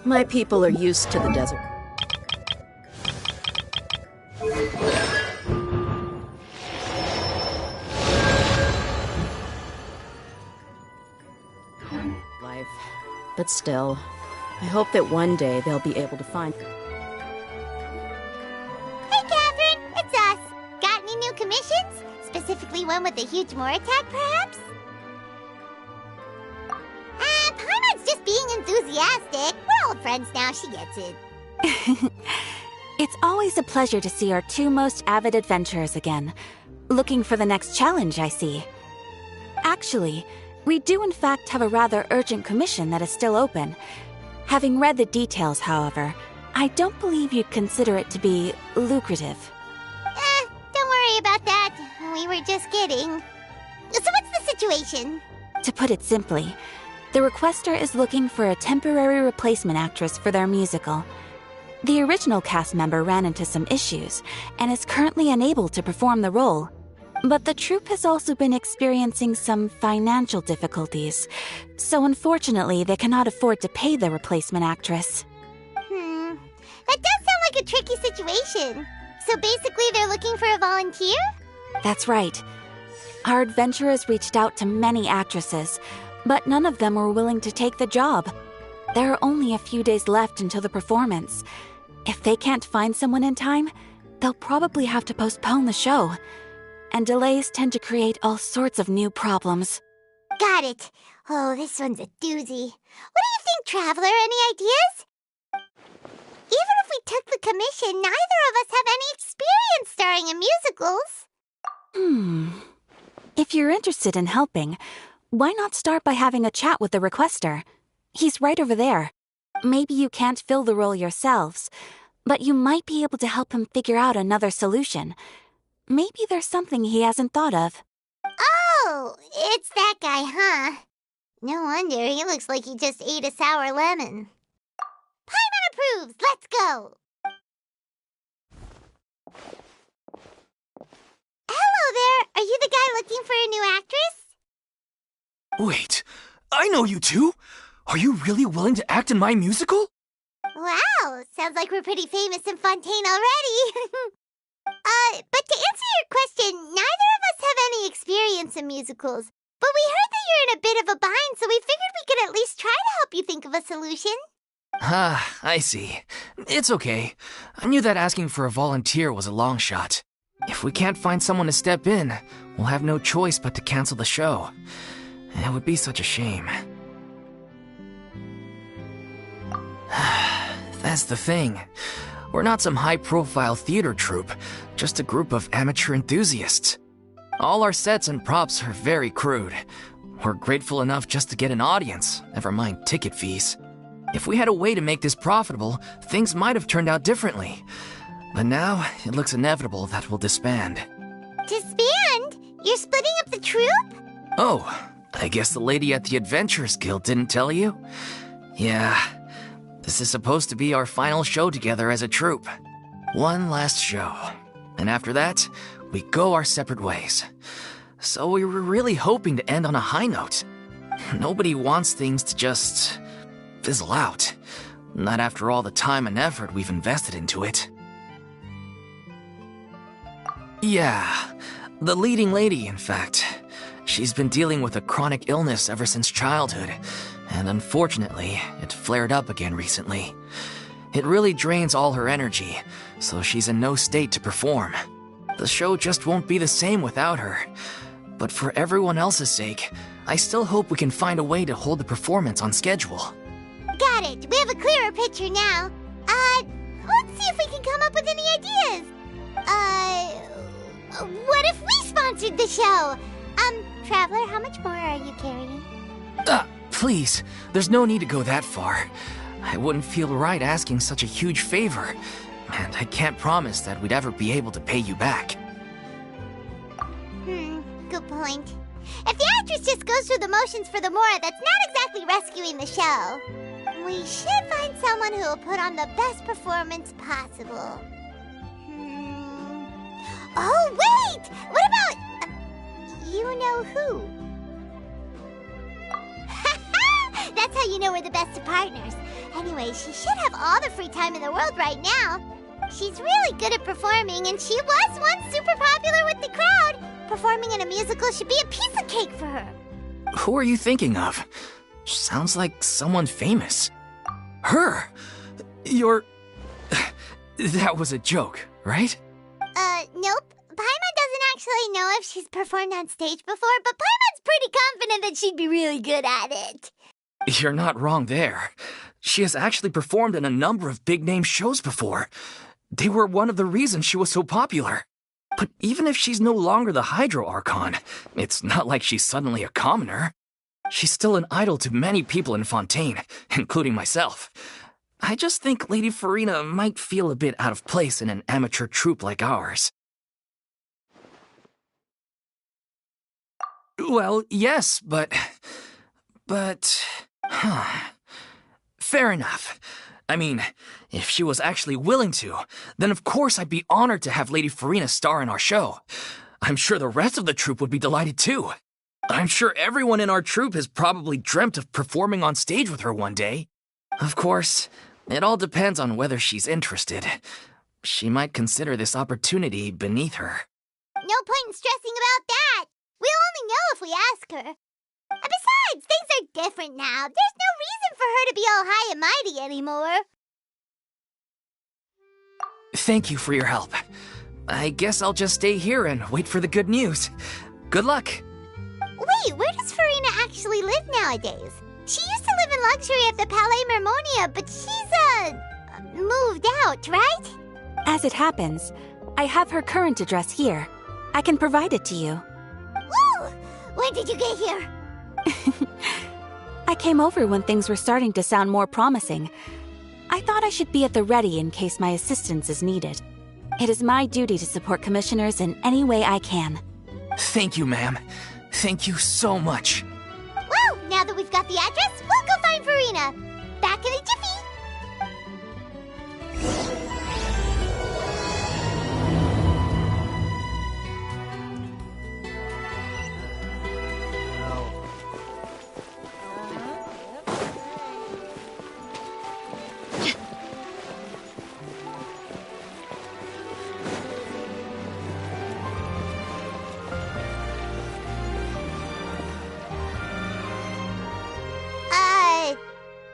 My people are used to the desert. Life. But still, I hope that one day they'll be able to find... Hey, Catherine! It's us! Got any new commissions? Specifically one with a huge more attack, perhaps? Paimon's just being enthusiastic. We're old friends now, she gets it. It's always a pleasure to see our two most avid adventurers again. Looking for the next challenge, I see. Actually, we do in fact have a rather urgent commission that is still open. Having read the details, however, I don't believe you'd consider it to be lucrative. Don't worry about that. We were just kidding. So what's the situation? To put it simply, the requester is looking for a temporary replacement actress for their musical. The original cast member ran into some issues and is currently unable to perform the role. But the troupe has also been experiencing some financial difficulties, so unfortunately they cannot afford to pay the replacement actress. That does sound like a tricky situation. So basically they're looking for a volunteer? That's right. Our adventurers reached out to many actresses, but none of them were willing to take the job. There are only a few days left until the performance. If they can't find someone in time, they'll probably have to postpone the show. And delays tend to create all sorts of new problems. Got it. Oh, this one's a doozy. What do you think, Traveler? Any ideas? Even if we took the commission, neither of us have any experience starring in musicals. If you're interested in helping, why not start by having a chat with the requester? He's right over there. Maybe you can't fill the role yourselves, but you might be able to help him figure out another solution. Maybe there's something he hasn't thought of. Oh, it's that guy, huh? No wonder, he looks like he just ate a sour lemon. Paimon approves! Let's go! Hello there! Are you the guy looking for a new actress? Wait, I know you two! Are you really willing to act in my musical? Wow, sounds like we're pretty famous in Fontaine already. But to answer your question, neither of us have any experience in musicals. But we heard that you're in a bit of a bind, so we figured we could at least try to help you think of a solution. I see. It's okay. I knew that asking for a volunteer was a long shot. If we can't find someone to step in, we'll have no choice but to cancel the show. It would be such a shame. That's the thing. We're not some high-profile theater troupe, just a group of amateur enthusiasts. All our sets and props are very crude. We're grateful enough just to get an audience, never mind ticket fees. If we had a way to make this profitable, things might have turned out differently. But now, it looks inevitable that we'll disband. Disband? You're splitting up the troupe? Oh, I guess the lady at the Adventurers Guild didn't tell you? Yeah. This is supposed to be our final show together as a troupe. One last show. And after that, we go our separate ways. So we were really hoping to end on a high note. Nobody wants things to just fizzle out. Not after all the time and effort we've invested into it. Yeah, the leading lady, in fact. She's been dealing with a chronic illness ever since childhood. And unfortunately, it flared up again recently. It really drains all her energy, so she's in no state to perform. The show just won't be the same without her. But for everyone else's sake, I still hope we can find a way to hold the performance on schedule. Got it! We have a clearer picture now. Let's see if we can come up with any ideas. What if we sponsored the show? Traveler, how much more are you carrying? Please, there's no need to go that far. I wouldn't feel right asking such a huge favor, and I can't promise that we'd ever be able to pay you back. Good point. If the actress just goes through the motions for the Mora, that's not exactly rescuing the show. We should find someone who will put on the best performance possible. Oh, wait! What about... you know who? That's how you know we're the best of partners. Anyway, she should have all the free time in the world right now. She's really good at performing, and she was once super popular with the crowd. Performing in a musical should be a piece of cake for her. Who are you thinking of? Sounds like someone famous. Her? You're... That was a joke, right? Nope. Paimon doesn't actually know if she's performed on stage before, but Paimon's pretty confident that she'd be really good at it. You're not wrong there. She has actually performed in a number of big-name shows before. They were one of the reasons she was so popular. But even if she's no longer the Hydro Archon, it's not like she's suddenly a commoner. She's still an idol to many people in Fontaine, including myself. I just think Lady Furina might feel a bit out of place in an amateur troupe like ours. Well, yes, but... Fair enough. I mean, if she was actually willing to, then of course I'd be honored to have Lady Furina star in our show. I'm sure the rest of the troupe would be delighted too. I'm sure everyone in our troupe has probably dreamt of performing on stage with her one day. Of course, it all depends on whether she's interested. She might consider this opportunity beneath her. No point in stressing about that. We'll only know if we ask her. And besides, things are different now. There's no reason for her to be all high and mighty anymore. Thank you for your help. I guess I'll just stay here and wait for the good news. Good luck. Wait, where does Furina actually live nowadays? She used to live in luxury at the Palais Mermonia, but she's, moved out, right? As it happens, I have her current address here. I can provide it to you. Woo! When did you get here? I came over when things were starting to sound more promising. I thought I should be at the ready in case my assistance is needed. It is my duty to support commissioners in any way I can. Thank you, ma'am. Thank you so much. Well, now that we've got the address, we'll go find Furina. Back in a jiffy.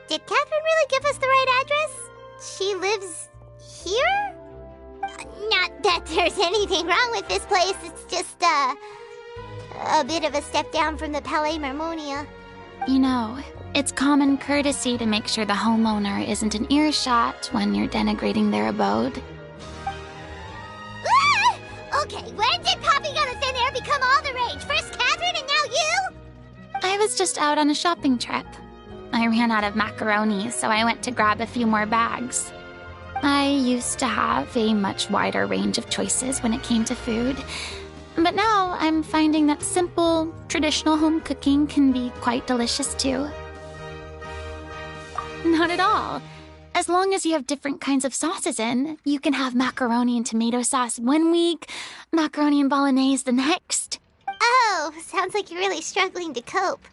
Did Catherine really give us the right address? She lives here? Not that there's anything wrong with this place, it's just, a bit of a step down from the Palais Mermonia. You know, it's common courtesy to make sure the homeowner isn't an earshot when you're denigrating their abode. Ah! Okay, when did popping out of thin air become all the rage? First Catherine and now you? I was just out on a shopping trip. I ran out of macaroni, so I went to grab a few more bags. I used to have a much wider range of choices when it came to food, but now I'm finding that simple, traditional home cooking can be quite delicious too. Not at all. As long as you have different kinds of sauces in, you can have macaroni and tomato sauce one week, macaroni and bolognese the next. Oh, sounds like you're really struggling to cope.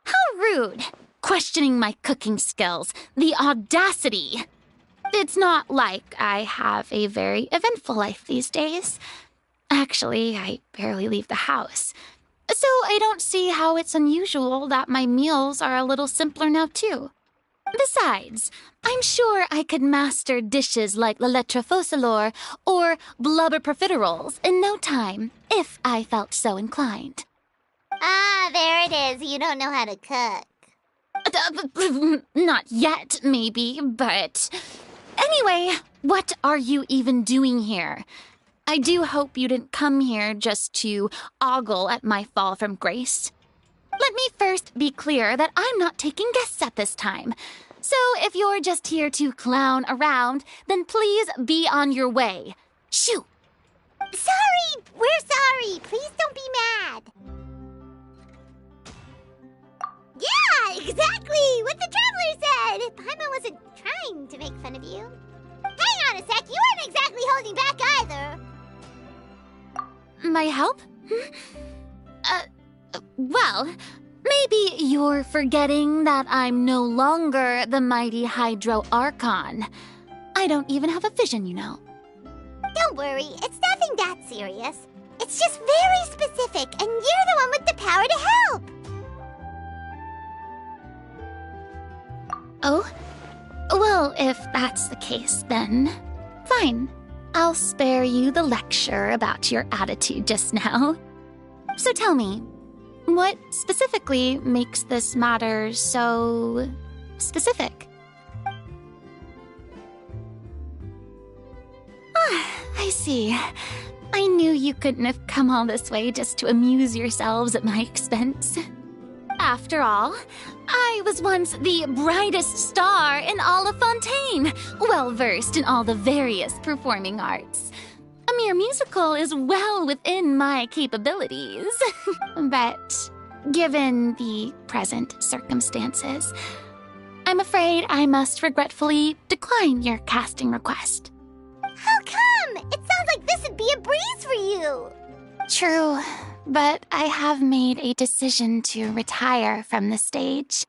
How rude! Questioning my cooking skills. The audacity! It's not like I have a very eventful life these days. Actually, I barely leave the house. So I don't see how it's unusual that my meals are a little simpler now, too. Besides, I'm sure I could master dishes like la lettre faucilor or blubber profiteroles in no time, if I felt so inclined. Ah, there it is. You don't know how to cook. Not yet, maybe, but... Anyway, what are you even doing here? I do hope you didn't come here just to ogle at my fall from grace. Let me first be clear that I'm not taking guests at this time. So if you're just here to clown around, then please be on your way. Shoo! Sorry! We're sorry! Please don't be mad! Yeah, exactly! What the Traveler said! Paimon wasn't trying to make fun of you. Hang on a sec, you weren't exactly holding back either. My help? Well, Maybe you're forgetting that I'm no longer the mighty Hydro Archon. I don't even have a vision, you know. Don't worry, it's nothing that serious. It's just very specific, and you're the one with the power to help. Oh? Well, if that's the case, then fine. I'll spare you the lecture about your attitude just now. So tell me, what specifically makes this matter so specific? Ah, I see. I knew you couldn't have come all this way just to amuse yourselves at my expense. After all, I was once the brightest star in all of Fontaine, well-versed in all the various performing arts. A mere musical is well within my capabilities. But given the present circumstances, I'm afraid I must regretfully decline your casting request. How come? It sounds like this would be a breeze for you. True, but I have made a decision to retire from the stage.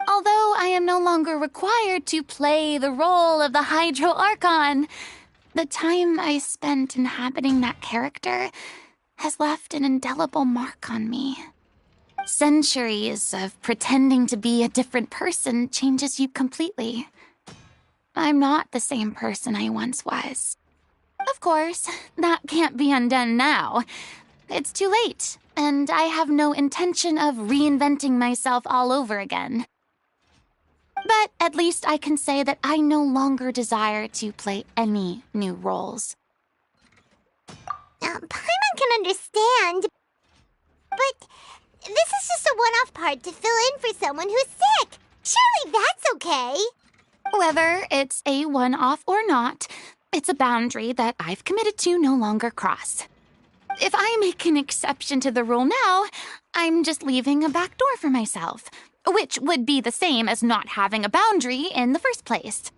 Although I am no longer required to play the role of the Hydro Archon, the time I spent inhabiting that character has left an indelible mark on me. Centuries of pretending to be a different person changes you completely. I'm not the same person I once was. Of course, that can't be undone now. It's too late, and I have no intention of reinventing myself all over again. But at least I can say that I no longer desire to play any new roles. Paimon can understand, but this is just a one-off part to fill in for someone who's sick. Surely that's okay. Whether it's a one-off or not, it's a boundary that I've committed to no longer cross. If I make an exception to the rule now, I'm just leaving a back door for myself, which would be the same as not having a boundary in the first place.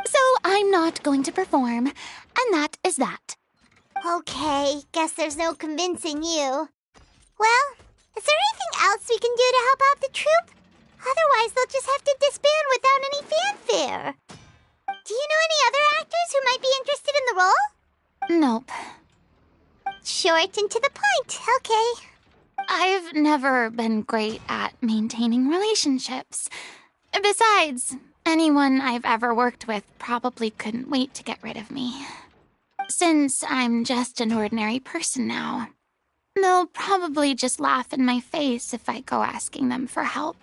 So I'm not going to perform, and that is that. Okay, guess there's no convincing you. Well, is there anything else we can do to help out the troupe? Otherwise, they'll just have to disband without any fanfare. Do you know any other actors who might be interested in the role? Nope. Short and to the point, okay. I've never been great at maintaining relationships. Besides, anyone I've ever worked with probably couldn't wait to get rid of me. Since I'm just an ordinary person now, they'll probably just laugh in my face if I go asking them for help.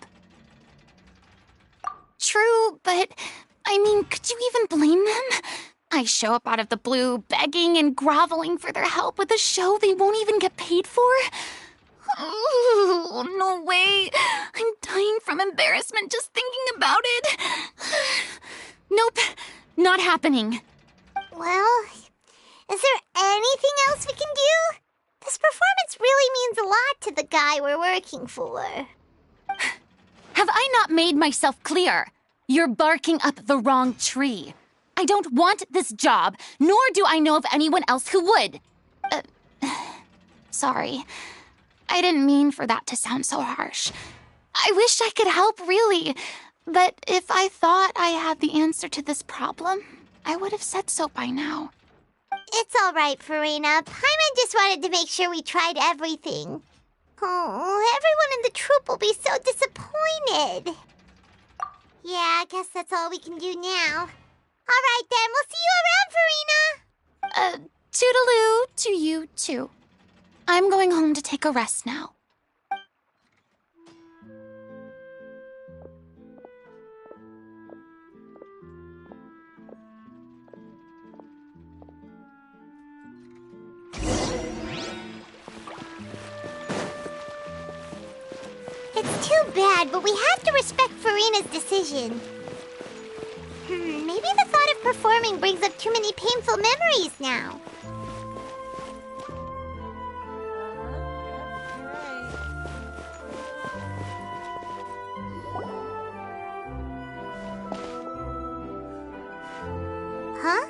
True, but I mean, could you even blame them? I show up out of the blue, begging and groveling for their help with a show they won't even get paid for? Oh, no way. I'm dying from embarrassment just thinking about it. Nope, not happening. Well, is there anything else we can do? This performance really means a lot to the guy we're working for. Have I not made myself clear? You're barking up the wrong tree. I don't want this job, nor do I know of anyone else who would. Sorry. I didn't mean for that to sound so harsh. I wish I could help, really. But if I thought I had the answer to this problem, I would have said so by now. It's all right, Furina. Paimon just wanted to make sure we tried everything. Oh, everyone in the troupe will be so disappointed. Yeah, I guess that's all we can do now. All right, then. We'll see you around, Furina. Toodaloo to you, too. I'm going home to take a rest now. It's too bad, but we have to respect Furina's decision. Maybe the thought of performing brings up too many painful memories now. Huh?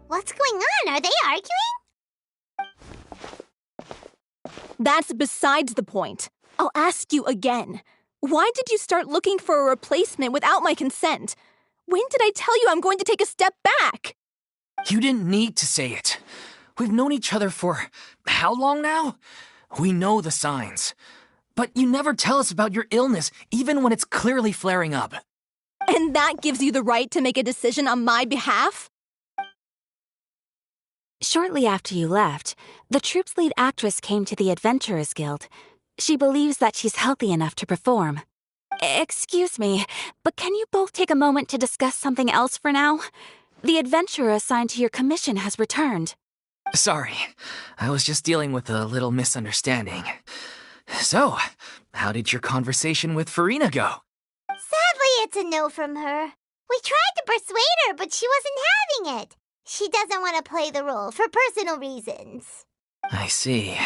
What's going on? Are they arguing? That's besides the point. I'll ask you again. Why did you start looking for a replacement without my consent? When did I tell you I'm going to take a step back? You didn't need to say it. We've known each other for how long now? We know the signs. But you never tell us about your illness, even when it's clearly flaring up. And that gives you the right to make a decision on my behalf? Shortly after you left, the troupe's lead actress came to the Adventurers Guild. She believes that she's healthy enough to perform. Excuse me, but can you both take a moment to discuss something else for now? The adventurer assigned to your commission has returned. Sorry, I was just dealing with a little misunderstanding. So, how did your conversation with Furina go? Sadly, it's a no from her. We tried to persuade her, but she wasn't having it. She doesn't want to play the role for personal reasons. I see.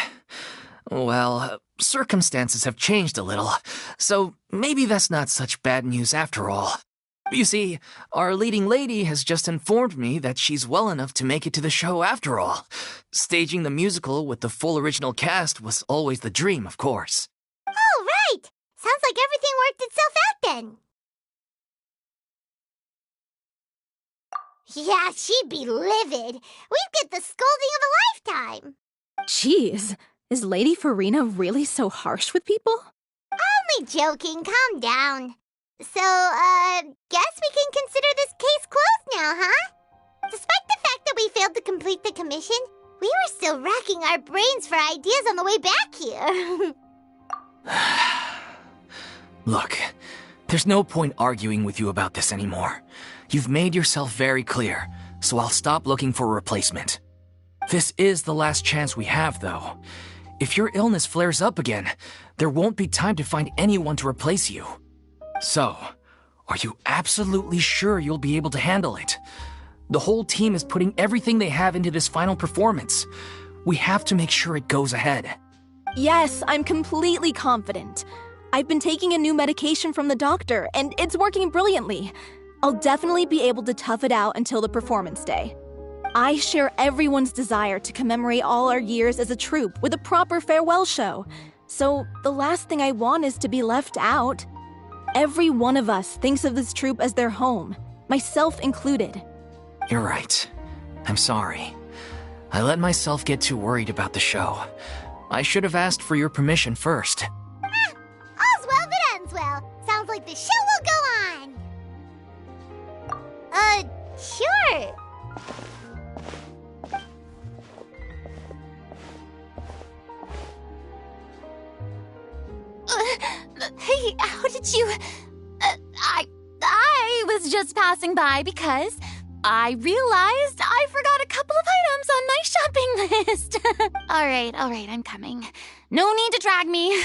Well, circumstances have changed a little, so maybe that's not such bad news after all. You see, our leading lady has just informed me that she's well enough to make it to the show after all. Staging the musical with the full original cast was always the dream, of course. Oh, right! Sounds like everything worked itself out then. Yeah, she'd be livid. We'd get the scolding of a lifetime. Jeez, is Lady Furina really so harsh with people? Only joking, calm down. So, guess we can consider this case closed now, huh? Despite the fact that we failed to complete the commission, we were still racking our brains for ideas on the way back here. Look, there's no point arguing with you about this anymore. You've made yourself very clear, so I'll stop looking for a replacement. This is the last chance we have, though. If your illness flares up again, there won't be time to find anyone to replace you. So, are you absolutely sure you'll be able to handle it? The whole team is putting everything they have into this final performance. We have to make sure it goes ahead. Yes, I'm completely confident. I've been taking a new medication from the doctor, and it's working brilliantly. I'll definitely be able to tough it out until the performance day. I share everyone's desire to commemorate all our years as a troupe with a proper farewell show. So the last thing I want is to be left out. Every one of us thinks of this troupe as their home, myself included. You're right. I'm sorry. I let myself get too worried about the show. I should have asked for your permission first. All's well that ends well. Sounds like the show will go on. Sure. Hey, how did you... I was just passing by because I realized I forgot a couple of items on my shopping list. All right, I'm coming. No need to drag me.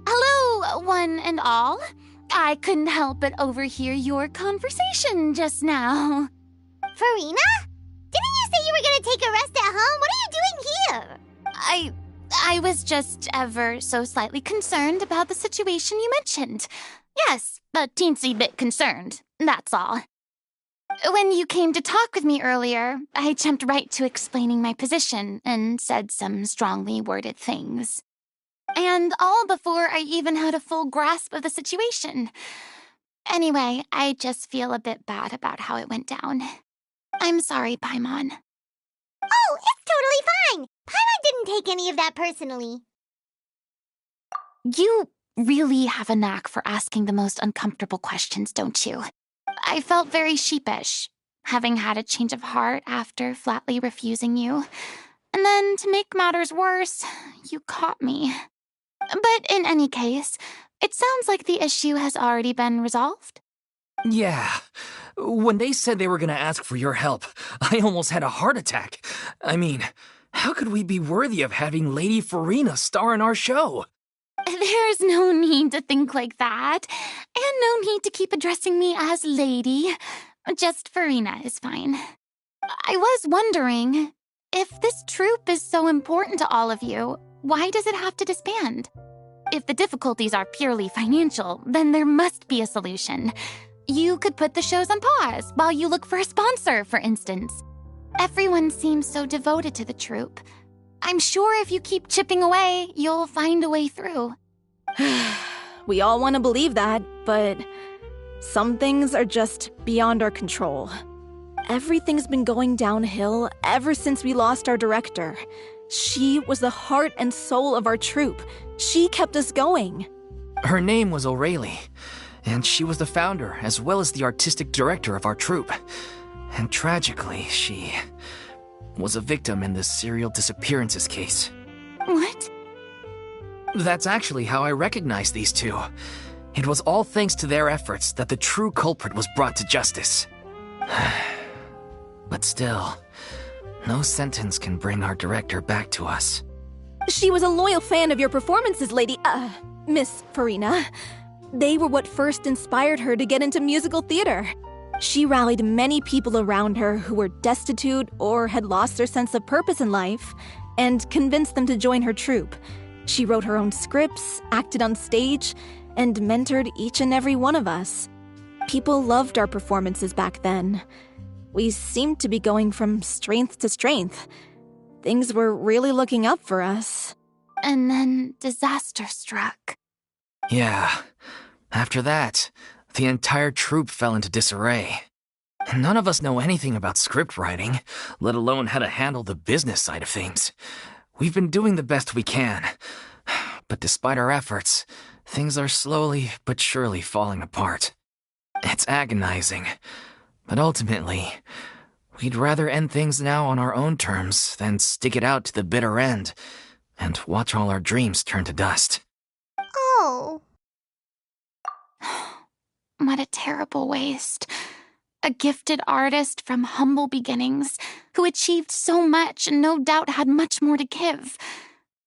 Hello, one and all. I couldn't help but overhear your conversation just now. Furina? Didn't you say you were gonna take a rest at home? What are you doing here? I was just ever so slightly concerned about the situation you mentioned. Yes, a teensy bit concerned, that's all. When you came to talk with me earlier, I jumped right to explaining my position and said some strongly worded things. And all before I even had a full grasp of the situation. Anyway, I just feel a bit bad about how it went down. I'm sorry, Paimon. Oh, it's totally fine. Paimon didn't take any of that personally. You really have a knack for asking the most uncomfortable questions, don't you? I felt very sheepish, having had a change of heart after flatly refusing you. And then, to make matters worse, you caught me. But in any case, it sounds like the issue has already been resolved. Yeah. When they said they were gonna ask for your help, I almost had a heart attack. I mean, how could we be worthy of having Lady Furina star in our show? There's no need to think like that, and no need to keep addressing me as Lady. Just Furina is fine. I was wondering, if this troupe is so important to all of you, why does it have to disband? If the difficulties are purely financial, then there must be a solution. You could put the shows on pause while you look for a sponsor, for instance. Everyone seems so devoted to the troupe. I'm sure if you keep chipping away, you'll find a way through. We all want to believe that, but some things are just beyond our control. Everything's been going downhill ever since we lost our director. She was the heart and soul of our troupe. She kept us going. Her name was O'Reilly, and she was the founder as well as the artistic director of our troupe. And tragically, she was a victim in the serial disappearances case. What? That's actually how I recognized these two. It was all thanks to their efforts that the true culprit was brought to justice. But still, no sentence can bring our director back to us. She was a loyal fan of your performances, Miss Furina. They were what first inspired her to get into musical theater. She rallied many people around her who were destitute or had lost their sense of purpose in life, and convinced them to join her troupe. She wrote her own scripts, acted on stage, and mentored each and every one of us. People loved our performances back then. We seemed to be going from strength to strength. Things were really looking up for us. And then disaster struck. Yeah. After that, the entire troupe fell into disarray. None of us know anything about script writing, let alone how to handle the business side of things. We've been doing the best we can. But despite our efforts, things are slowly but surely falling apart. It's agonizing. But ultimately, we'd rather end things now on our own terms than stick it out to the bitter end and watch all our dreams turn to dust. Oh. What a terrible waste. A gifted artist from humble beginnings who achieved so much and no doubt had much more to give.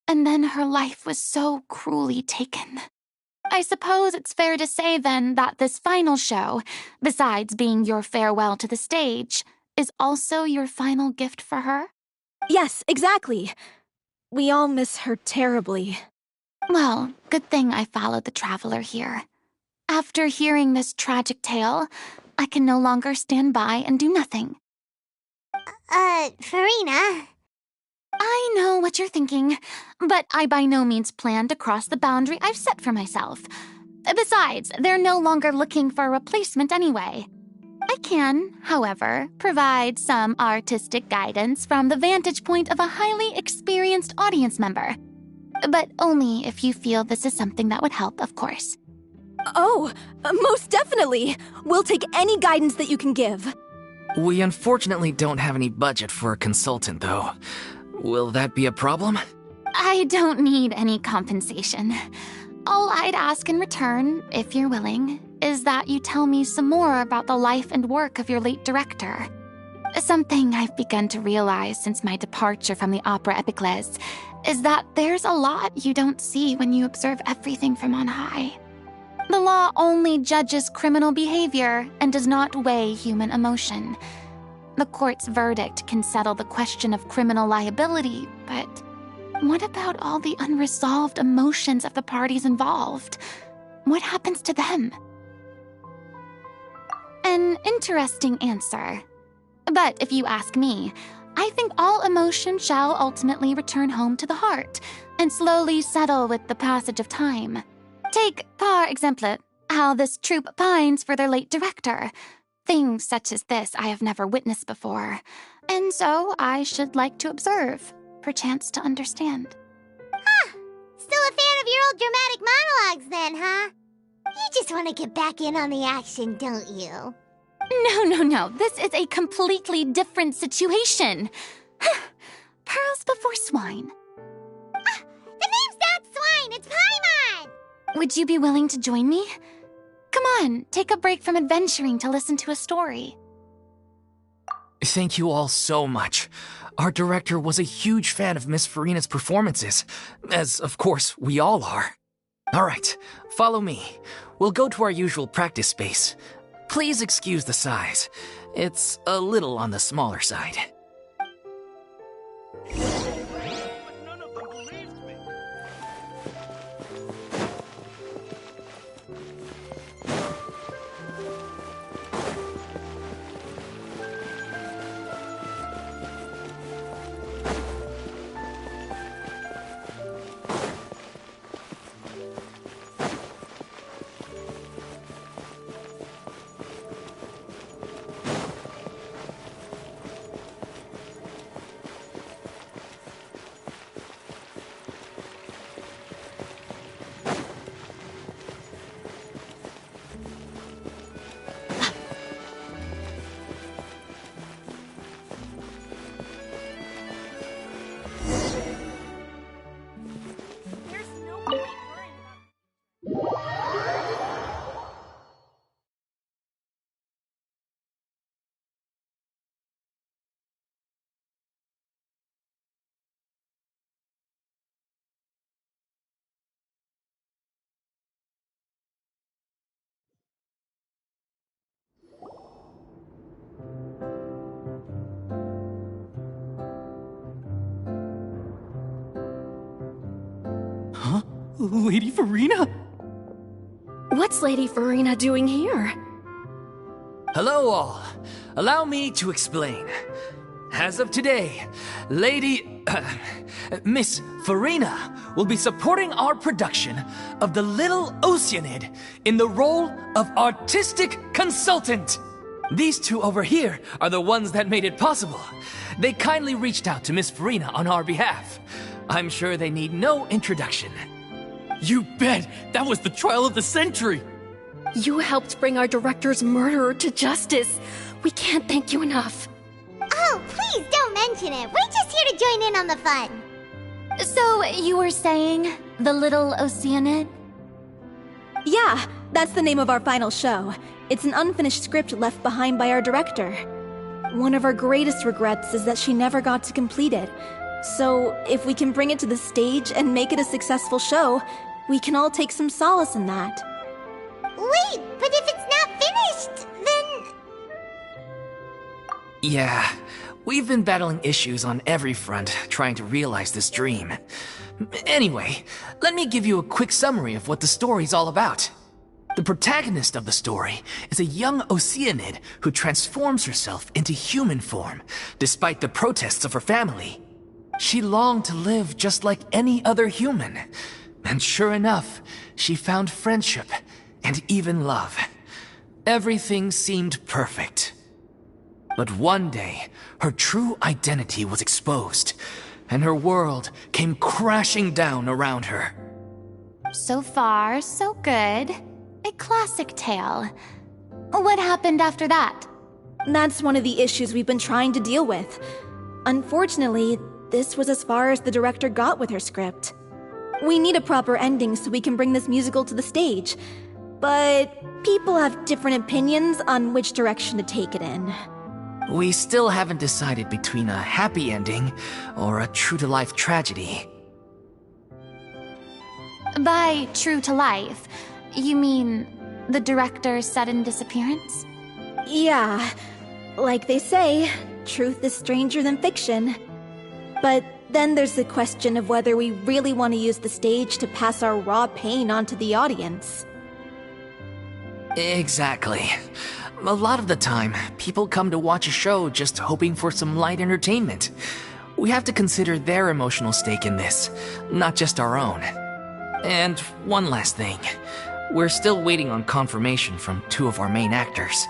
And then her life was so cruelly taken. I suppose it's fair to say then that this final show, besides being your farewell to the stage, is also your final gift for her? Yes, exactly. We all miss her terribly. Well, good thing I followed the traveler here. After hearing this tragic tale, I can no longer stand by and do nothing. Furina. I know what you're thinking, but I by no means plan to cross the boundary I've set for myself. Besides, they're no longer looking for a replacement anyway. I can, however, provide some artistic guidance from the vantage point of a highly experienced audience member. But only if you feel this is something that would help, of course. Oh, most definitely. We'll take any guidance that you can give. We unfortunately don't have any budget for a consultant, though. Will that be a problem? I don't need any compensation. All I'd ask in return, if you're willing, is that you tell me some more about the life and work of your late director. Something I've begun to realize since my departure from the Opera Epiclese is that there's a lot you don't see when you observe everything from on high. The law only judges criminal behavior and does not weigh human emotion. The court's verdict can settle the question of criminal liability, but what about all the unresolved emotions of the parties involved? What happens to them? An interesting answer. But if you ask me, I think all emotion shall ultimately return home to the heart and slowly settle with the passage of time. Take, par exemple, how this troupe pines for their late director. Things such as this I have never witnessed before, and so I should like to observe, perchance to understand. Huh. Still a fan of your old dramatic monologues then, huh? You just want to get back in on the action, don't you? No. This is a completely different situation. Pearls before swine. Ah, the name's not Swine, it's Paimon! Would you be willing to join me? Come on, take a break from adventuring to listen to a story. Thank you all so much. Our director was a huge fan of Miss Furina's performances, as, of course, we all are. All right, follow me. We'll go to our usual practice space. Please excuse the size. It's a little on the smaller side. Lady Furina? What's Lady Furina doing here? Hello all. Allow me to explain. As of today, Miss Furina will be supporting our production of The Little Oceanid in the role of artistic consultant. These two over here are the ones that made it possible. They kindly reached out to Miss Furina on our behalf. I'm sure they need no introduction. You bet! That was the trial of the century! You helped bring our director's murderer to justice. We can't thank you enough. Oh, please don't mention it. We're just here to join in on the fun. So, you were saying The Little Oceanid? Yeah, that's the name of our final show. It's an unfinished script left behind by our director. One of our greatest regrets is that she never got to complete it. So, if we can bring it to the stage and make it a successful show, we can all take some solace in that. Wait, but if it's not finished, then... Yeah, we've been battling issues on every front trying to realize this dream. Anyway, let me give you a quick summary of what the story's all about. The protagonist of the story is a young Oceanid who transforms herself into human form, despite the protests of her family. She longed to live just like any other human, and sure enough, she found friendship and even love. Everything seemed perfect. But one day, her true identity was exposed, and her world came crashing down around her. So far, so good. A classic tale. What happened after that? That's one of the issues we've been trying to deal with. Unfortunately, this was as far as the director got with her script. We need a proper ending so we can bring this musical to the stage. But people have different opinions on which direction to take it in. We still haven't decided between a happy ending or a true-to-life tragedy. By true to life, you mean the director's sudden disappearance? Yeah, like they say, truth is stranger than fiction. But then there's the question of whether we really want to use the stage to pass our raw pain onto the audience. Exactly. A lot of the time, people come to watch a show just hoping for some light entertainment. We have to consider their emotional stake in this, not just our own. And one last thing. We're still waiting on confirmation from two of our main actors.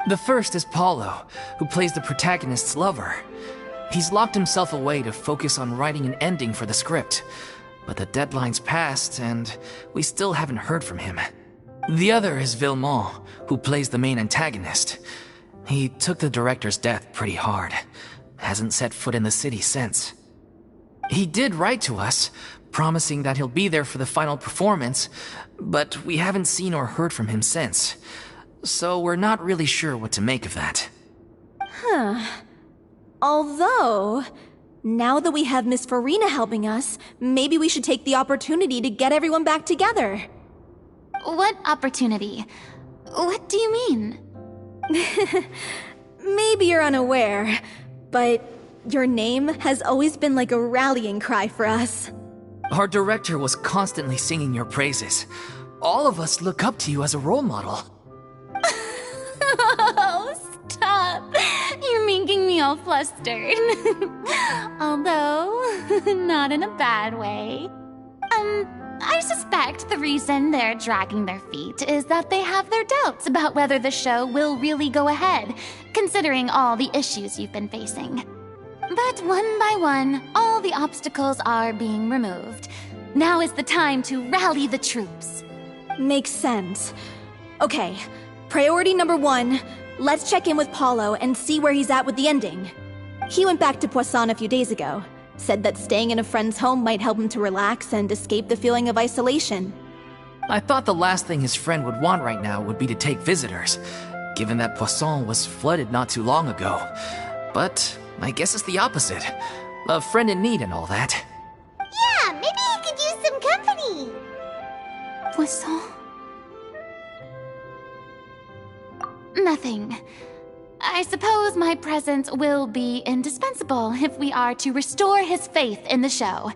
The first is Paulo, who plays the protagonist's lover. He's locked himself away to focus on writing an ending for the script, but the deadline's passed and we still haven't heard from him. The other is Villemont, who plays the main antagonist. He took the director's death pretty hard. Hasn't set foot in the city since. He did write to us, promising that he'll be there for the final performance, but we haven't seen or heard from him since. So we're not really sure what to make of that. Although, now that we have Miss Furina helping us, maybe we should take the opportunity to get everyone back together. What opportunity? What do you mean? Maybe you're unaware, but your name has always been like a rallying cry for us. Our director was constantly singing your praises. All of us look up to you as a role model. Oh, stop! You're making me all flustered. Although, not in a bad way. I suspect the reason they're dragging their feet is that they have their doubts about whether the show will really go ahead, considering all the issues you've been facing. But one by one, all the obstacles are being removed. Now is the time to rally the troops. Makes sense. Okay, priority number 1, let's check in with Paulo and see where he's at with the ending. He went back to Poisson a few days ago. Said that staying in a friend's home might help him to relax and escape the feeling of isolation. I thought the last thing his friend would want right now would be to take visitors, given that Poisson was flooded not too long ago. But I guess it's the opposite. A friend in need and all that. Yeah, maybe he could use some company. Poisson? Nothing. I suppose my presence will be indispensable if we are to restore his faith in the show.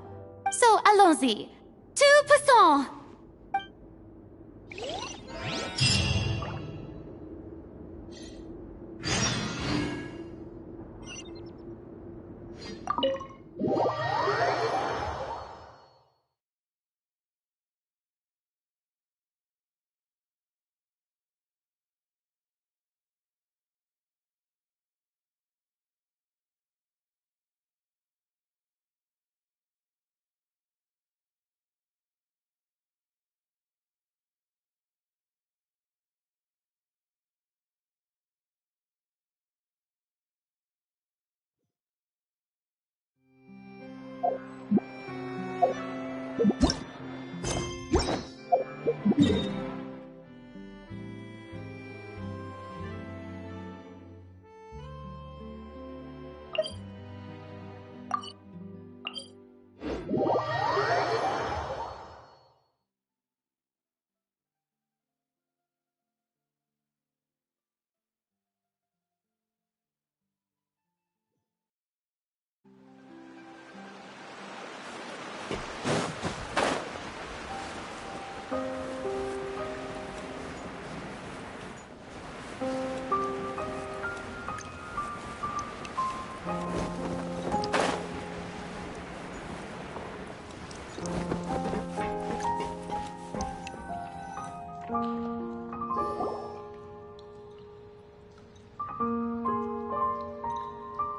So, allons-y. To Poisson! all.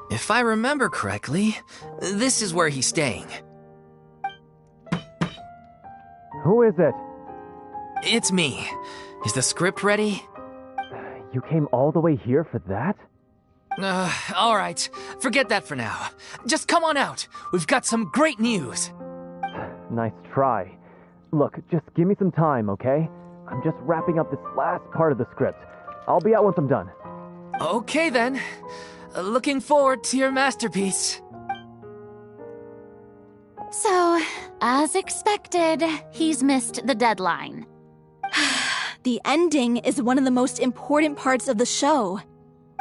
If I remember correctly, this is where he's staying. Who is it? It's me. Is the script ready? You came all the way here for that? All right. Forget that for now. Just come on out. We've got some great news. Nice try. Look, just give me some time, okay? I'm just wrapping up this last part of the script. I'll be out once I'm done. Okay then. Looking forward to your masterpiece. So, as expected, he's missed the deadline. The ending is one of the most important parts of the show.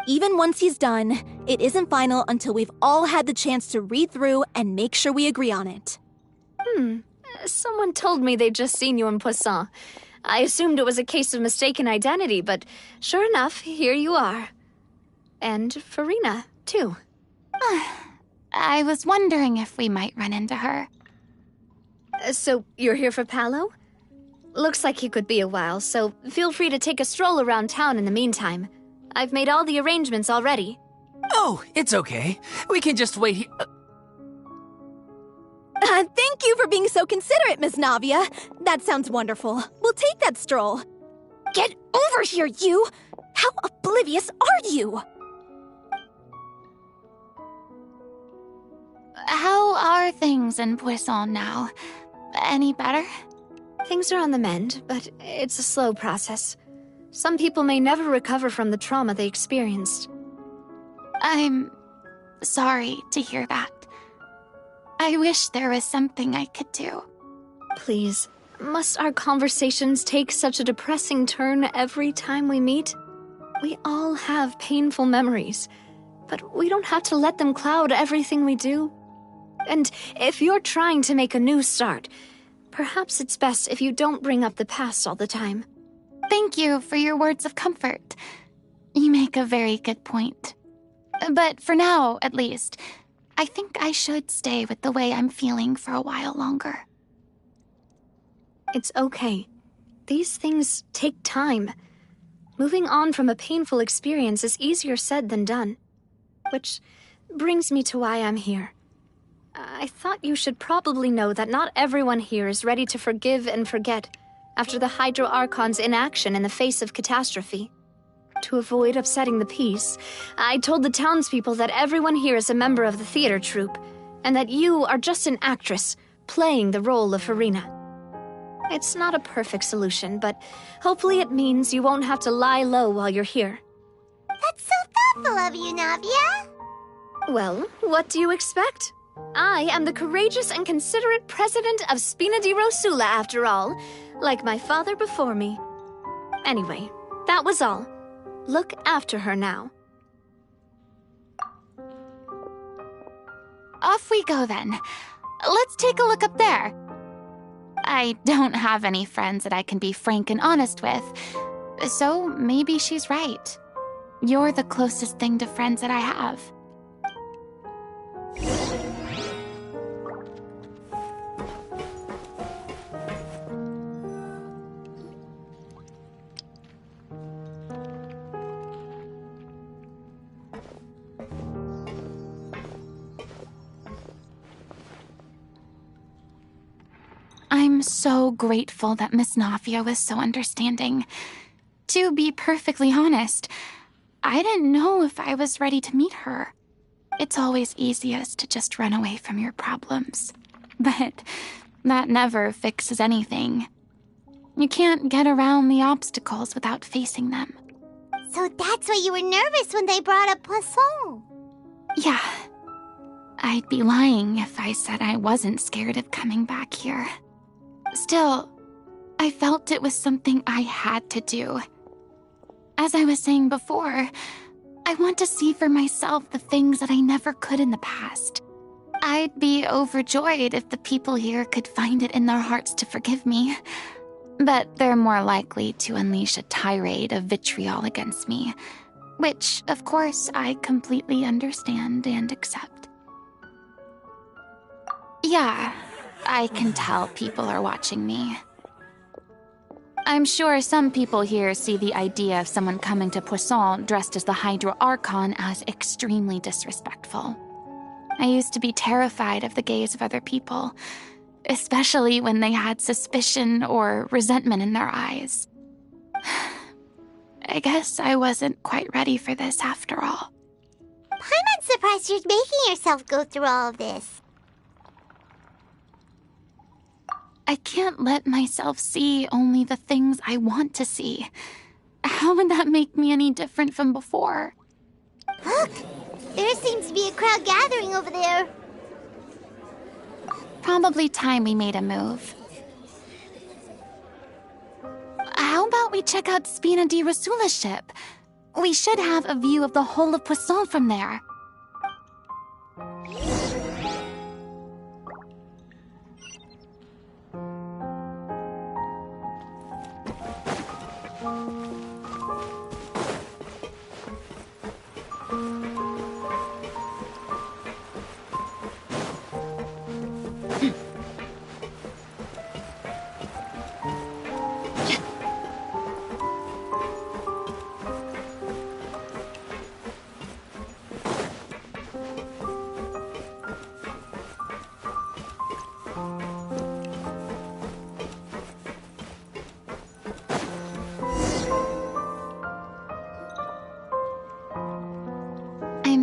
Even once he's done, it isn't final until we've all had the chance to read through and make sure we agree on it. Someone told me they'd just seen you in Poisson. I assumed it was a case of mistaken identity, but sure enough, here you are. And Furina, too. I was wondering if we might run into her. So, you're here for Paolo? Looks like he could be a while, so feel free to take a stroll around town in the meantime. I've made all the arrangements already. Oh, it's okay. We can just wait here. Thank you for being so considerate, Miss Navia. That sounds wonderful. We'll take that stroll. Get over here, you! How oblivious are you? How are things in Poisson now? Any better? Things are on the mend, but it's a slow process. Some people may never recover from the trauma they experienced. I'm sorry to hear that. I wish there was something I could do. Please, must our conversations take such a depressing turn every time we meet? We all have painful memories, but we don't have to let them cloud everything we do. And if you're trying to make a new start, perhaps it's best if you don't bring up the past all the time. Thank you for your words of comfort. You make a very good point. But for now, at least, I think I should stay with the way I'm feeling for a while longer. It's okay. These things take time. Moving on from a painful experience is easier said than done. Which brings me to why I'm here. I thought you should probably know that not everyone here is ready to forgive and forget after the Hydro Archon's inaction in the face of catastrophe. To avoid upsetting the peace, I told the townspeople that everyone here is a member of the theater troupe, and that you are just an actress playing the role of Furina. It's not a perfect solution, but hopefully it means you won't have to lie low while you're here. That's so thoughtful of you, Navia. Well, what do you expect? I am the courageous and considerate president of Spina di Rosula, after all, like my father before me. Anyway, that was all. Look after her now. Off we go then. Let's take a look up there. I don't have any friends that I can be frank and honest with, so maybe she's right. You're the closest thing to friends that I have. I'm so grateful that Miss Nafia was so understanding. To be perfectly honest, I didn't know if I was ready to meet her. It's always easiest to just run away from your problems. But that never fixes anything. You can't get around the obstacles without facing them. So that's why you were nervous when they brought up Poisson. Yeah. I'd be lying if I said I wasn't scared of coming back here. Still, I felt it was something I had to do. As I was saying before, I want to see for myself the things that I never could in the past. I'd be overjoyed if the people here could find it in their hearts to forgive me. But they're more likely to unleash a tirade of vitriol against me, which, of course, I completely understand and accept. Yeah, I can tell people are watching me. I'm sure some people here see the idea of someone coming to Poisson dressed as the Hydro Archon as extremely disrespectful. I used to be terrified of the gaze of other people, especially when they had suspicion or resentment in their eyes. I guess I wasn't quite ready for this after all. Paimon's surprised you're making yourself go through all of this. I can't let myself see only the things I want to see. How would that make me any different from before? Look! There seems to be a crowd gathering over there. Probably time we made a move. How about we check out Spina di Rasula's ship? We should have a view of the whole of Poisson from there.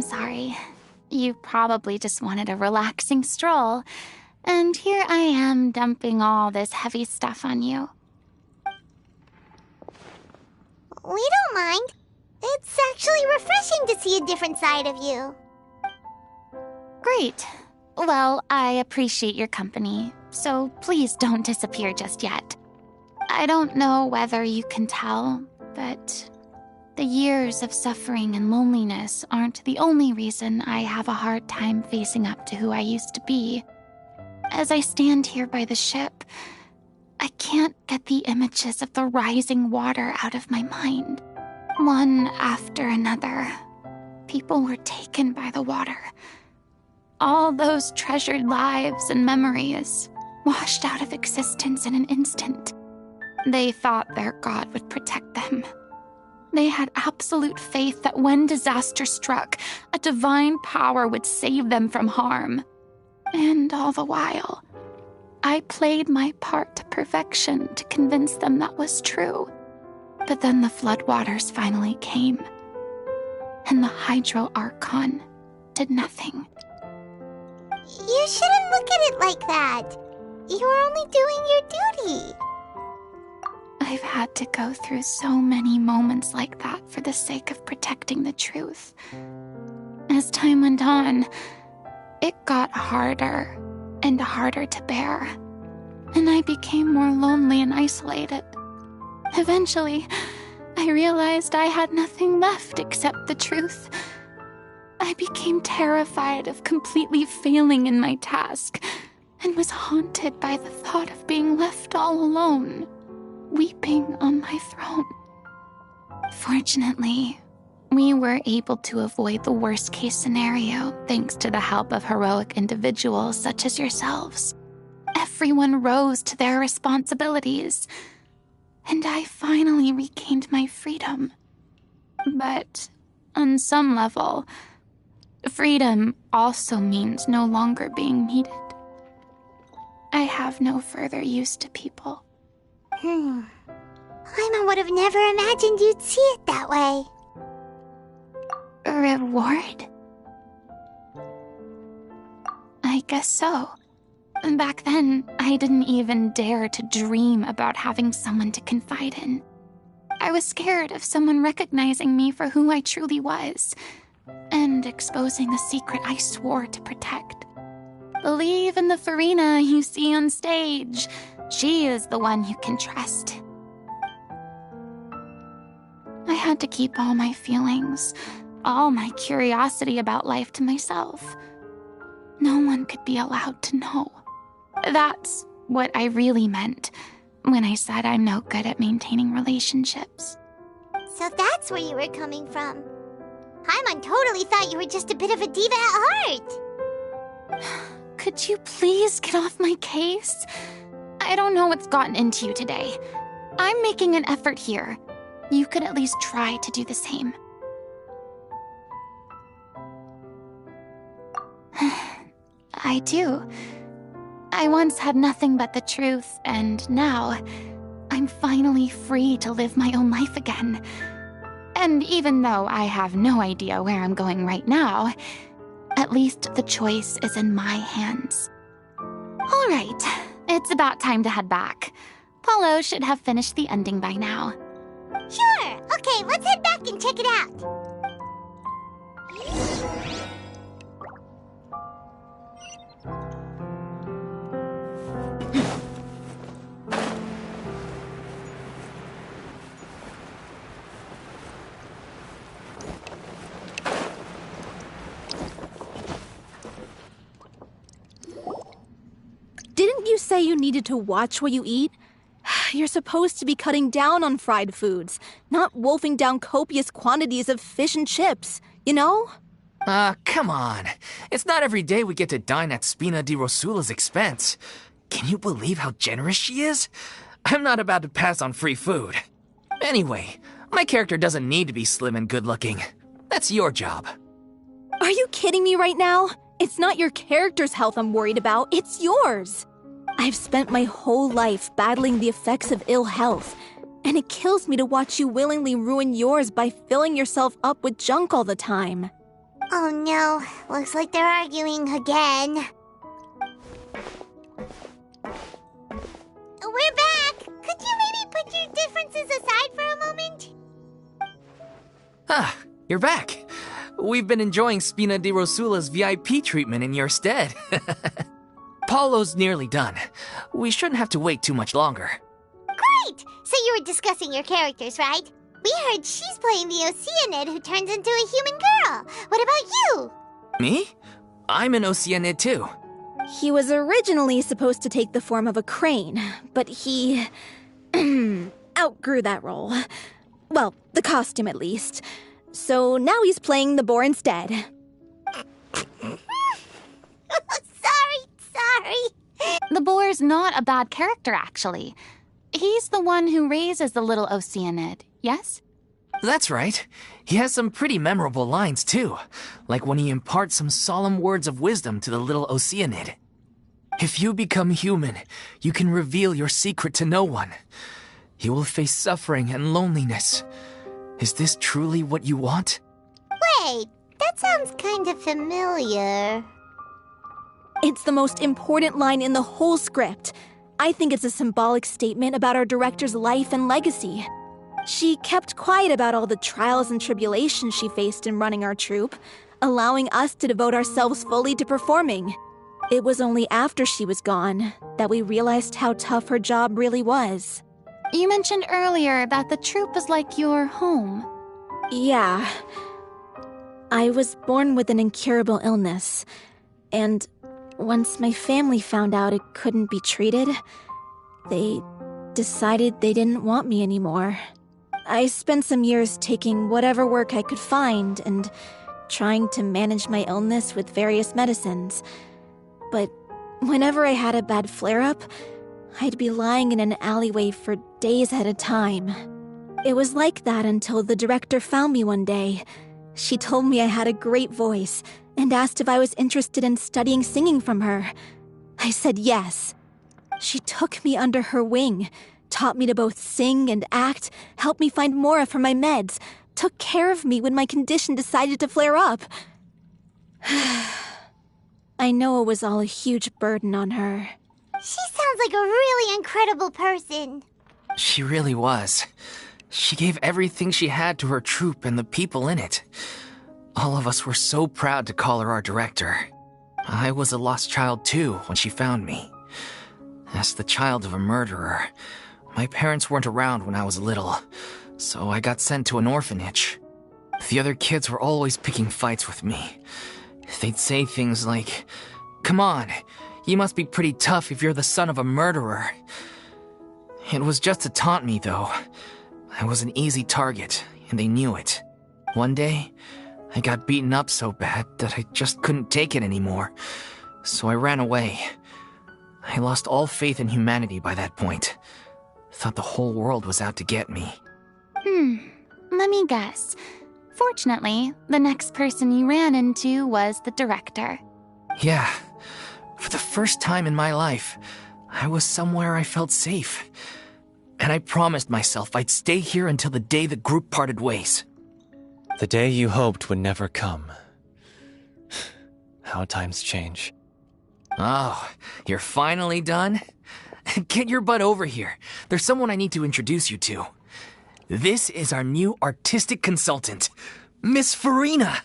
Sorry. You probably just wanted a relaxing stroll, and here I am dumping all this heavy stuff on you. We don't mind. It's actually refreshing to see a different side of you. Great. Well, I appreciate your company, so please don't disappear just yet. I don't know whether you can tell, but the years of suffering and loneliness aren't the only reason I have a hard time facing up to who I used to be. As I stand here by the ship, I can't get the images of the rising water out of my mind. One after another, people were taken by the water. All those treasured lives and memories washed out of existence in an instant. They thought their god would protect them. They had absolute faith that when disaster struck, a divine power would save them from harm. And all the while, I played my part to perfection to convince them that was true. But then the floodwaters finally came, and the Hydro Archon did nothing. You shouldn't look at it like that. You were only doing your duty. I've had to go through so many moments like that for the sake of protecting the truth. As time went on, it got harder and harder to bear, and I became more lonely and isolated. Eventually, I realized I had nothing left except the truth. I became terrified of completely failing in my task, and was haunted by the thought of being left all alone, weeping on my throne. Fortunately, we were able to avoid the worst-case scenario thanks to the help of heroic individuals such as yourselves. Everyone rose to their responsibilities, and I finally regained my freedom. But on some level, freedom also means no longer being needed. I have no further use to people. Paimon would have never imagined you'd see it that way. A reward? I guess so. Back then, I didn't even dare to dream about having someone to confide in. I was scared of someone recognizing me for who I truly was, and exposing the secret I swore to protect. Believe in the Furina you see on stage. She is the one you can trust. I had to keep all my feelings, all my curiosity about life to myself. No one could be allowed to know. That's what I really meant when I said I'm no good at maintaining relationships. So that's where you were coming from. Paimon totally thought you were just a bit of a diva at heart. Could you please get off my case? I don't know what's gotten into you today. I'm making an effort here. You could at least try to do the same. I do. I once had nothing but the truth, and now I'm finally free to live my own life again. And even though I have no idea where I'm going right now, at least the choice is in my hands. All right, it's about time to head back. Paulo should have finished the ending by now. Sure! Okay, let's head back and check it out. Didn't you say you needed to watch what you eat? You're supposed to be cutting down on fried foods, not wolfing down copious quantities of fish and chips, you know? Come on. It's not every day we get to dine at Spina di Rosula's expense. Can you believe how generous she is? I'm not about to pass on free food. Anyway, my character doesn't need to be slim and good-looking. That's your job. Are you kidding me right now? It's not your character's health I'm worried about, it's yours. I've spent my whole life battling the effects of ill health, and it kills me to watch you willingly ruin yours by filling yourself up with junk all the time. Oh no, looks like they're arguing again. We're back! Could you maybe put your differences aside for a moment? Ah, you're back. We've been enjoying Spina di Rosula's VIP treatment in your stead. Paulo's nearly done. We shouldn't have to wait too much longer. Great! So you were discussing your characters, right? We heard she's playing the Oceanid who turns into a human girl. What about you? Me? I'm an Oceanid too. He was originally supposed to take the form of a crane, but he outgrew that role. Well, the costume at least. So now he's playing the boar instead. Sorry. The boar's not a bad character, actually. He's the one who raises the little Oceanid, yes? That's right. He has some pretty memorable lines, too. Like when he imparts some solemn words of wisdom to the little Oceanid. If you become human, you can reveal your secret to no one. You will face suffering and loneliness. Is this truly what you want? Wait, that sounds kind of familiar. It's the most important line in the whole script. I think it's a symbolic statement about our director's life and legacy. She kept quiet about all the trials and tribulations she faced in running our troupe, allowing us to devote ourselves fully to performing. It was only after she was gone that we realized how tough her job really was. You mentioned earlier that the troupe is like your home. Yeah. I was born with an incurable illness, and once my family found out it couldn't be treated, they decided they didn't want me anymore. I spent some years taking whatever work I could find and trying to manage my illness with various medicines. But whenever I had a bad flare-up, I'd be lying in an alleyway for days at a time. It was like that until the director found me one day. She told me I had a great voice and asked if I was interested in studying singing from her. I said yes. She took me under her wing, taught me to both sing and act, helped me find Mora for my meds, took care of me when my condition decided to flare up. I know it was all a huge burden on her. She sounds like a really incredible person. She really was. She gave everything she had to her troupe and the people in it. All of us were so proud to call her our director. I was a lost child too when she found me. As the child of a murderer, my parents weren't around when I was little, so I got sent to an orphanage. The other kids were always picking fights with me. They'd say things like, "Come on, you must be pretty tough if you're the son of a murderer." It was just to taunt me, though. I was an easy target, and they knew it. One day, I got beaten up so bad that I just couldn't take it anymore, so I ran away. I lost all faith in humanity by that point. Thought the whole world was out to get me. Let me guess. Fortunately, the next person you ran into was the director. Yeah. For the first time in my life, I was somewhere I felt safe. And I promised myself I'd stay here until the day the group parted ways. The day you hoped would never come. How times change. Oh, you're finally done? Get your butt over here. There's someone I need to introduce you to. This is our new artistic consultant, Miss Furina.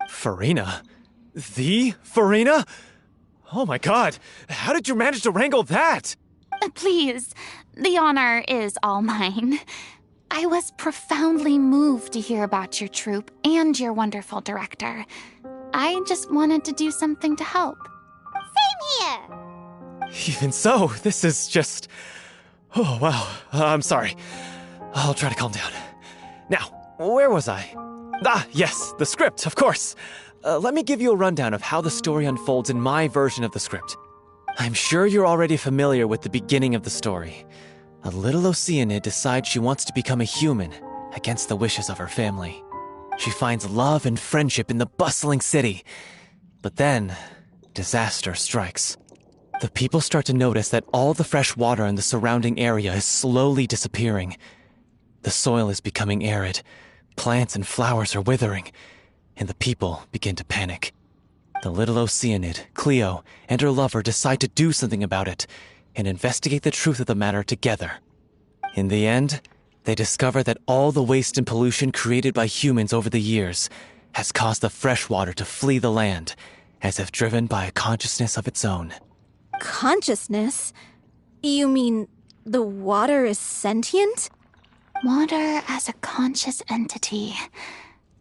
Furina? The Furina? Oh my god, how did you manage to wrangle that? Please, the honor is all mine. I was profoundly moved to hear about your troupe and your wonderful director. I just wanted to do something to help. Same here. Even so, this is just... Oh, wow. I'm sorry. I'll try to calm down. Now, where was I? Ah, yes, the script, of course. Let me give you a rundown of how the story unfolds in my version of the script. I'm sure you're already familiar with the beginning of the story. A little Oceanid decides she wants to become a human, against the wishes of her family. She finds love and friendship in the bustling city. But then, disaster strikes. The people start to notice that all the fresh water in the surrounding area is slowly disappearing. The soil is becoming arid, plants and flowers are withering, and the people begin to panic. The little Oceanid, Cleo, and her lover decide to do something about it and investigate the truth of the matter together. In the end, they discover that all the waste and pollution created by humans over the years has caused the fresh water to flee the land, as if driven by a consciousness of its own. Consciousness? You mean the water is sentient? Water as a conscious entity.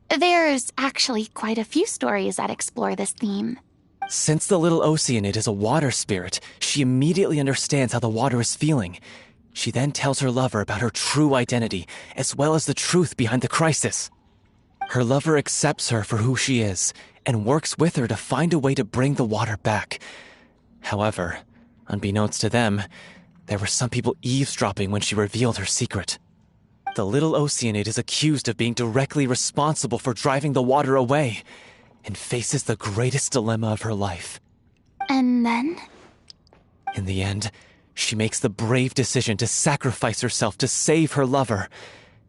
There's actually quite a few stories that explore this theme. Since the little Oceanid is a water spirit, she immediately understands how the water is feeling. She then tells her lover about her true identity, as well as the truth behind the crisis. Her lover accepts her for who she is, and works with her to find a way to bring the water back. However, unbeknownst to them, there were some people eavesdropping when she revealed her secret. The little Oceanid is accused of being directly responsible for driving the water away, and faces the greatest dilemma of her life. And then? In the end, she makes the brave decision to sacrifice herself to save her lover,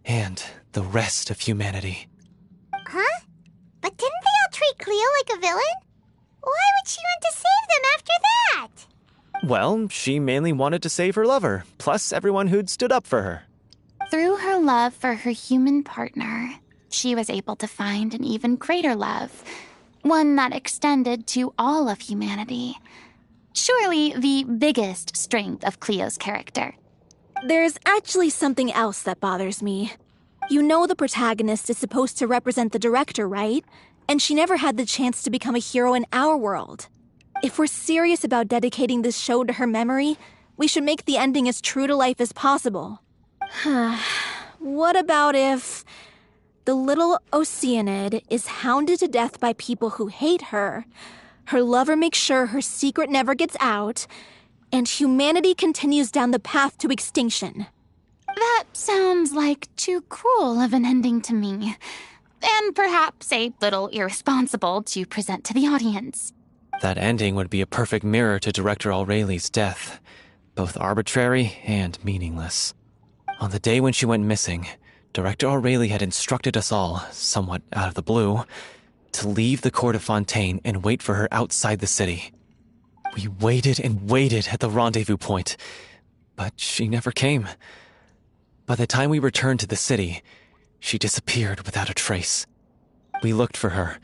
and the rest of humanity. Huh? But didn't they all treat Cleo like a villain? Why would she want to save them after that? Well, she mainly wanted to save her lover, plus everyone who'd stood up for her. Through her love for her human partner, she was able to find an even greater love, one that extended to all of humanity. Surely the biggest strength of Cleo's character. There's actually something else that bothers me. You know the protagonist is supposed to represent the director, right? And she never had the chance to become a hero in our world. If we're serious about dedicating this show to her memory, we should make the ending as true to life as possible. What about if the little Oceanid is hounded to death by people who hate her, her lover makes sure her secret never gets out, and humanity continues down the path to extinction? That sounds like too cruel of an ending to me. And perhaps a little irresponsible to present to the audience. That ending would be a perfect mirror to Director Aureli's death, both arbitrary and meaningless. On the day when she went missing, Director Aureli had instructed us all, somewhat out of the blue, to leave the court of Fontaine and wait for her outside the city. We waited and waited at the rendezvous point, but she never came. By the time we returned to the city, she disappeared without a trace. We looked for her.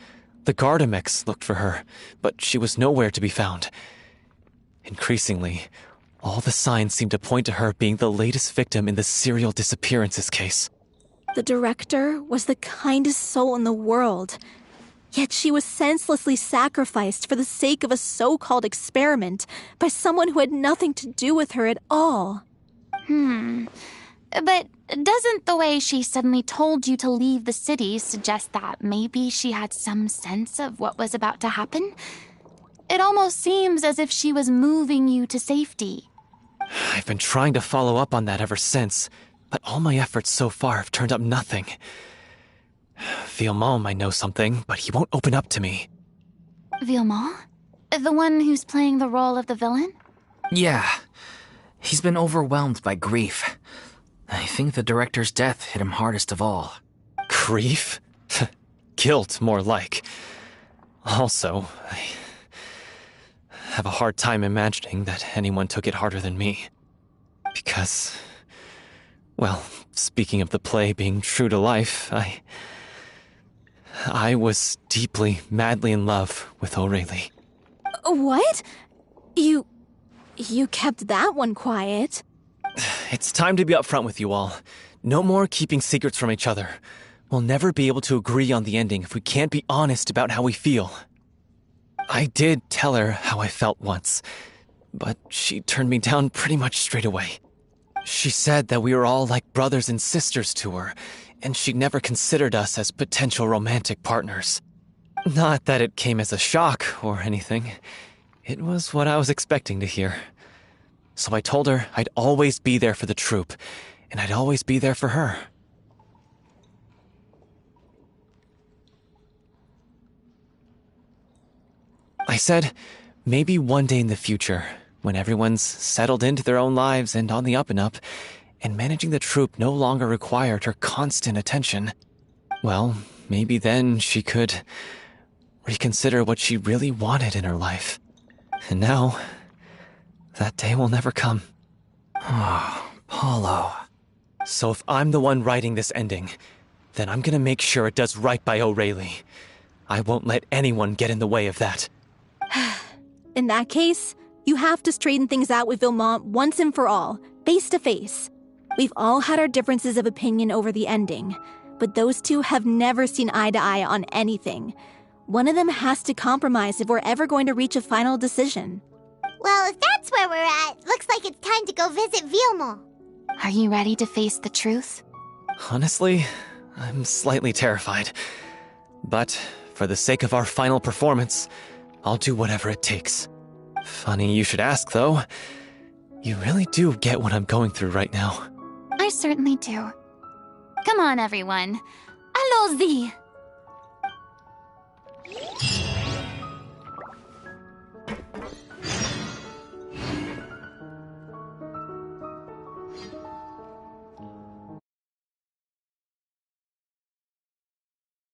The Gardamex looked for her, but she was nowhere to be found. Increasingly, all the signs seemed to point to her being the latest victim in the serial disappearances case. The director was the kindest soul in the world, yet she was senselessly sacrificed for the sake of a so-called experiment by someone who had nothing to do with her at all. But doesn't the way she suddenly told you to leave the city suggest that maybe she had some sense of what was about to happen? It almost seems as if she was moving you to safety. I've been trying to follow up on that ever since, but all my efforts so far have turned up nothing. Villemont might know something, but he won't open up to me. Villemont? The one who's playing the role of the villain? Yeah. He's been overwhelmed by grief. I think the director's death hit him hardest of all. Grief? Guilt, more like. Also, I have a hard time imagining that anyone took it harder than me. Because, well, speaking of the play being true to life, I was deeply, madly in love with Aureli. What? You kept that one quiet. It's time to be upfront with you all. No more keeping secrets from each other. We'll never be able to agree on the ending if we can't be honest about how we feel. I did tell her how I felt once, but she turned me down pretty much straight away. She said that we were all like brothers and sisters to her, and she never considered us as potential romantic partners. Not that it came as a shock or anything. It was what I was expecting to hear. So I told her I'd always be there for the troupe, and I'd always be there for her. I said, maybe one day in the future, when everyone's settled into their own lives and on the up and up, and managing the troupe no longer required her constant attention, well, maybe then she could reconsider what she really wanted in her life. And now, that day will never come. Oh, Paulo. So if I'm the one writing this ending, then I'm gonna make sure it does right by Aureli. I won't let anyone get in the way of that. In that case, you have to straighten things out with Villemont once and for all, face to face. We've all had our differences of opinion over the ending, but those two have never seen eye to eye on anything. One of them has to compromise if we're ever going to reach a final decision. Well, if that's where we're at, looks like it's time to go visit Villemont. Are you ready to face the truth? Honestly, I'm slightly terrified. But for the sake of our final performance, I'll do whatever it takes. Funny you should ask, though. You really do get what I'm going through right now. I certainly do. Come on, everyone. Allons-y!